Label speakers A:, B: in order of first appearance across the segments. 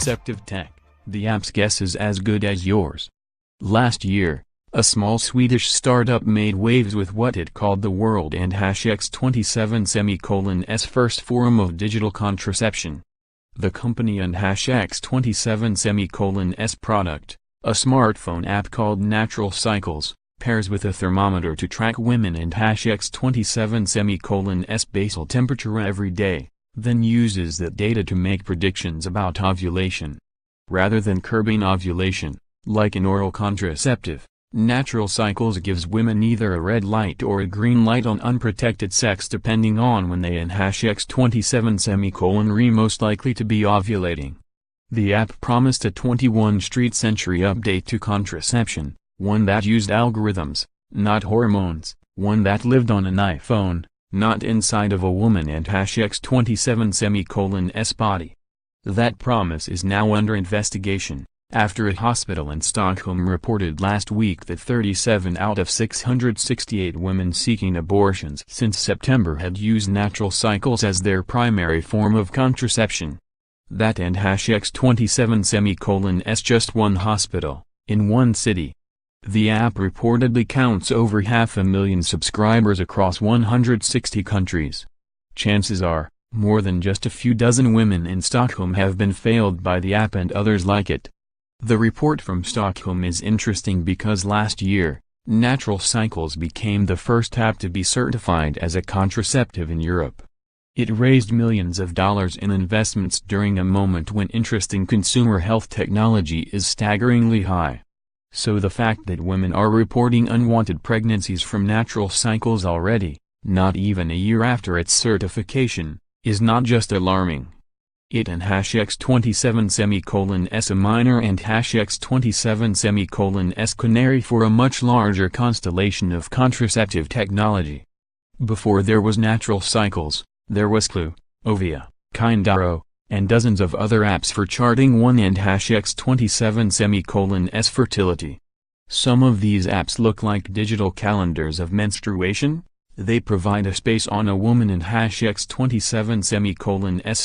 A: contraceptive tech, the app's guess is as good as yours. Last year, a small Swedish startup made waves with what it called the world and #X27's first forum of digital contraception. The company and #X27's product, a smartphone app called Natural Cycles, pairs with a thermometer to track women and #X27's basal temperature every day, then uses that data to make predictions about ovulation. Rather than curbing ovulation, like an oral contraceptive, Natural Cycles gives women either a red light or a green light on unprotected sex depending on when they and #X27 most likely to be ovulating. The app promised a 21st century update to contraception, one that used algorithms, not hormones, one that lived on an iPhone, not inside of a woman and #X27's body. That promise is now under investigation, after a hospital in Stockholm reported last week that 37 out of 668 women seeking abortions since September had used Natural Cycles as their primary form of contraception. That and #X27's just one hospital, in one city. The app reportedly counts over 500,000 subscribers across 160 countries. Chances are, more than just a few dozen women in Stockholm have been failed by the app and others like it. The report from Stockholm is interesting because last year, Natural Cycles became the first app to be certified as a contraceptive in Europe. It raised millions of dollars in investments during a moment when interest in consumer health technology is staggeringly high. So the fact that women are reporting unwanted pregnancies from Natural Cycles already, not even a year after its certification, is not just alarming. It and #X27 a minor and #X27 canary for a much larger constellation of contraceptive technology. Before there was Natural Cycles, there was Clue, Ovia, Kindaro, and dozens of other apps for charting one and #X27's fertility. Some of these apps look like digital calendars of menstruation. They provide a space on a woman and #X27's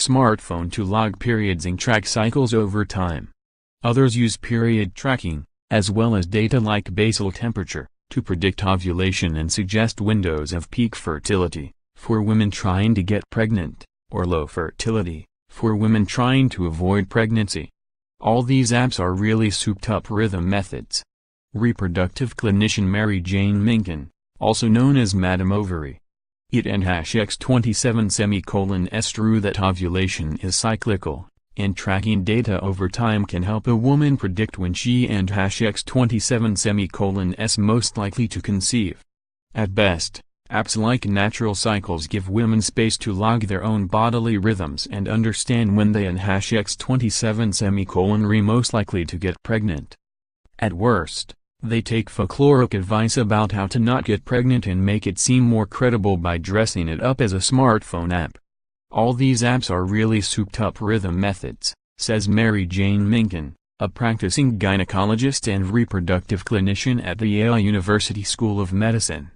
A: smartphone to log periods and track cycles over time. Others use period tracking, as well as data like basal temperature, to predict ovulation and suggest windows of peak fertility, for women trying to get pregnant, or low fertility, for women trying to avoid pregnancy. All these apps are really souped-up rhythm methods. Reproductive clinician Mary Jane Minkin, also known as Madame Ovary. It and #X27's true that ovulation is cyclical, and tracking data over time can help a woman predict when she and #X27's most likely to conceive. At best, apps like Natural Cycles give women space to log their own bodily rhythms and understand when they and #X27 most likely to get pregnant. At worst, they take folkloric advice about how to not get pregnant and make it seem more credible by dressing it up as a smartphone app. All these apps are really souped-up rhythm methods, says Mary Jane Minkin, a practicing gynecologist and reproductive clinician at the Yale University School of Medicine.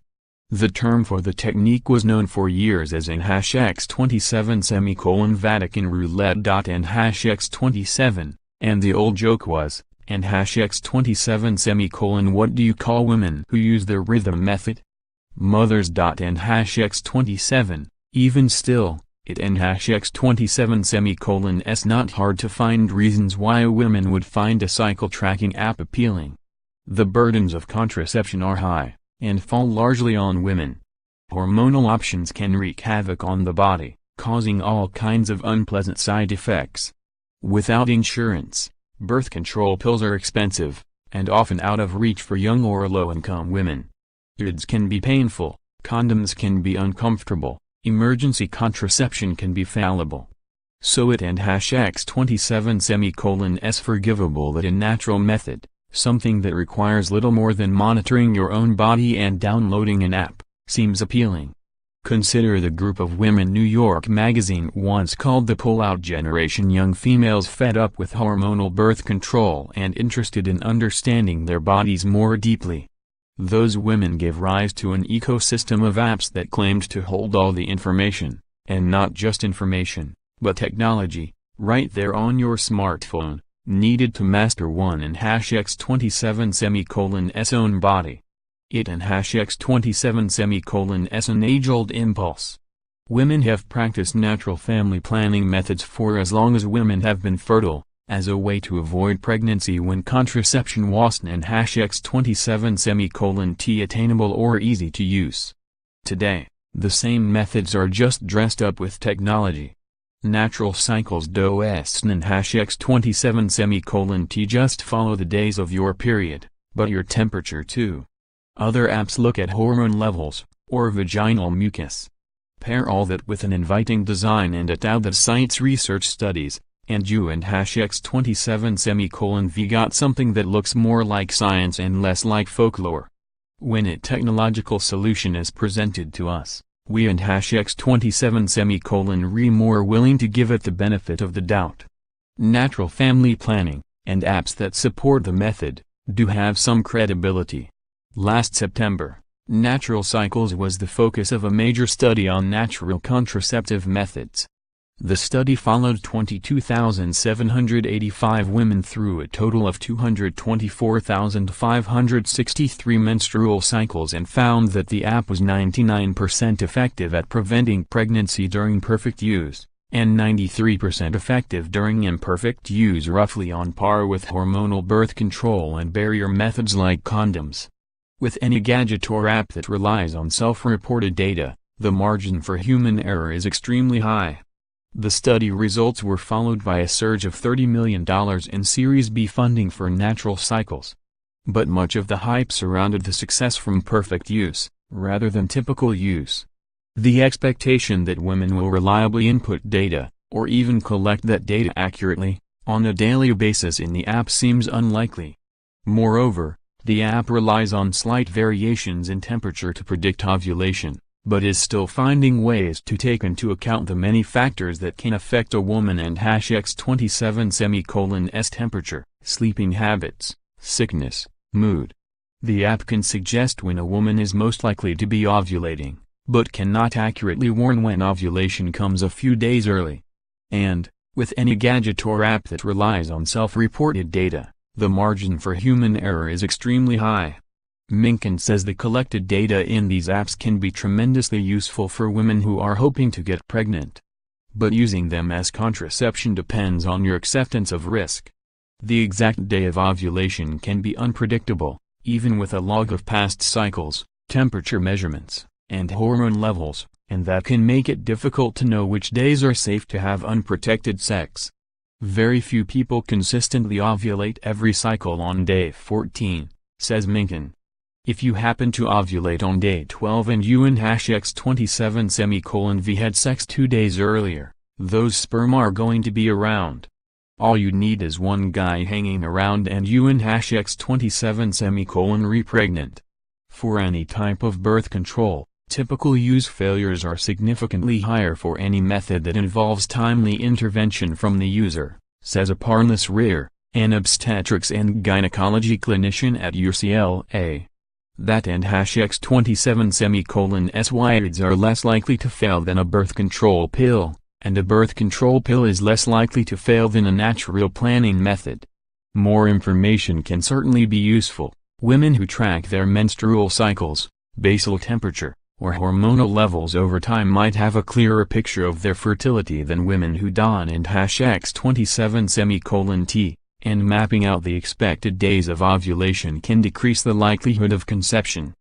A: The term for the technique was known for years as in #X27 Vatican roulette. And #X27, and the old joke was, and #X27 what do you call women who use the rhythm method? Mothers. And #X27, even still, it and #X27 not hard to find reasons why women would find a cycle tracking app appealing. The burdens of contraception are high, and fall largely on women. Hormonal options can wreak havoc on the body, causing all kinds of unpleasant side effects. Without insurance, birth control pills are expensive, and often out of reach for young or low-income women. IUDs can be painful, condoms can be uncomfortable, emergency contraception can be fallible. So it and #X27 forgivable that a natural method, something that requires little more than monitoring your own body and downloading an app, seems appealing. Consider the group of women New York Magazine once called the pull-out generation, young females fed up with hormonal birth control and interested in understanding their bodies more deeply. Those women gave rise to an ecosystem of apps that claimed to hold all the information, and not just information, but technology, right there on your smartphone, needed to master 1/x27's own body. It x27's an age-old impulse. Women have practiced natural family planning methods for as long as women have been fertile, as a way to avoid pregnancy when contraception wasn't x27 attainable or easy to use. Today, the same methods are just dressed up with technology. Natural cycles don't x27 just follow the days of your period, but your temperature too. Other apps look at hormone levels, or vaginal mucus. Pair all that with an inviting design and a tab that cites research studies, and you and x27 got something that looks more like science and less like folklore. When a technological solution is presented to us, we and x27 more willing to give it the benefit of the doubt. Natural family planning, and apps that support the method, do have some credibility. Last September, natural cycles was the focus of a major study on natural contraceptive methods. The study followed 22,785 women through a total of 224,563 menstrual cycles and found that the app was 99% effective at preventing pregnancy during perfect use, and 93% effective during imperfect use, roughly on par with hormonal birth control and barrier methods like condoms. With any gadget or app that relies on self-reported data, the margin for human error is extremely high. The study results were followed by a surge of $30 million in Series B funding for natural cycles. But much of the hype surrounded the success from perfect use, rather than typical use. The expectation that women will reliably input data, or even collect that data accurately, on a daily basis in the app seems unlikely. Moreover, the app relies on slight variations in temperature to predict ovulation, but is still finding ways to take into account the many factors that can affect a woman and x27's temperature, sleeping habits, sickness, mood. The app can suggest when a woman is most likely to be ovulating, but cannot accurately warn when ovulation comes a few days early. And, with any gadget or app that relies on self-reported data, the margin for human error is extremely high. Minkin says the collected data in these apps can be tremendously useful for women who are hoping to get pregnant. But using them as contraception depends on your acceptance of risk. The exact day of ovulation can be unpredictable, even with a log of past cycles, temperature measurements, and hormone levels, and that can make it difficult to know which days are safe to have unprotected sex. Very few people consistently ovulate every cycle on day 14, says Minkin. If you happen to ovulate on day 12 and you and x27 had sex 2 days earlier, those sperm are going to be around. All you need is one guy hanging around and you and x27 re-pregnant. For any type of birth control, typical use failures are significantly higher for any method that involves timely intervention from the user, says Aparna Rear, an obstetrics and gynecology clinician at UCLA. That and x27 wides are less likely to fail than a birth control pill, and a birth control pill is less likely to fail than a natural planning method. More information can certainly be useful. Women who track their menstrual cycles, basal temperature, or hormonal levels over time might have a clearer picture of their fertility than women who don and x27 and mapping out the expected days of ovulation can decrease the likelihood of conception.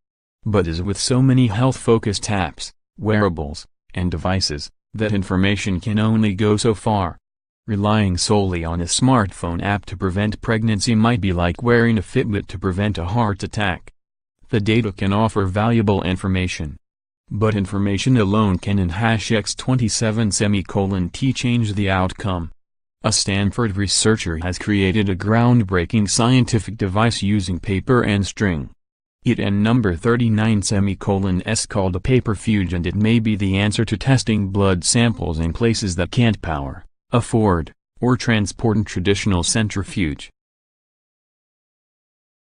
A: But as with so many health-focused apps, wearables, and devices, that information can only go so far. Relying solely on a smartphone app to prevent pregnancy might be like wearing a Fitbit to prevent a heart attack. The data can offer valuable information. But information alone can in x27 change the outcome. A Stanford researcher has created a groundbreaking scientific device using paper and string. It and number 39 called a paperfuge, and it may be the answer to testing blood samples in places that can't power, afford, or transport a traditional centrifuge.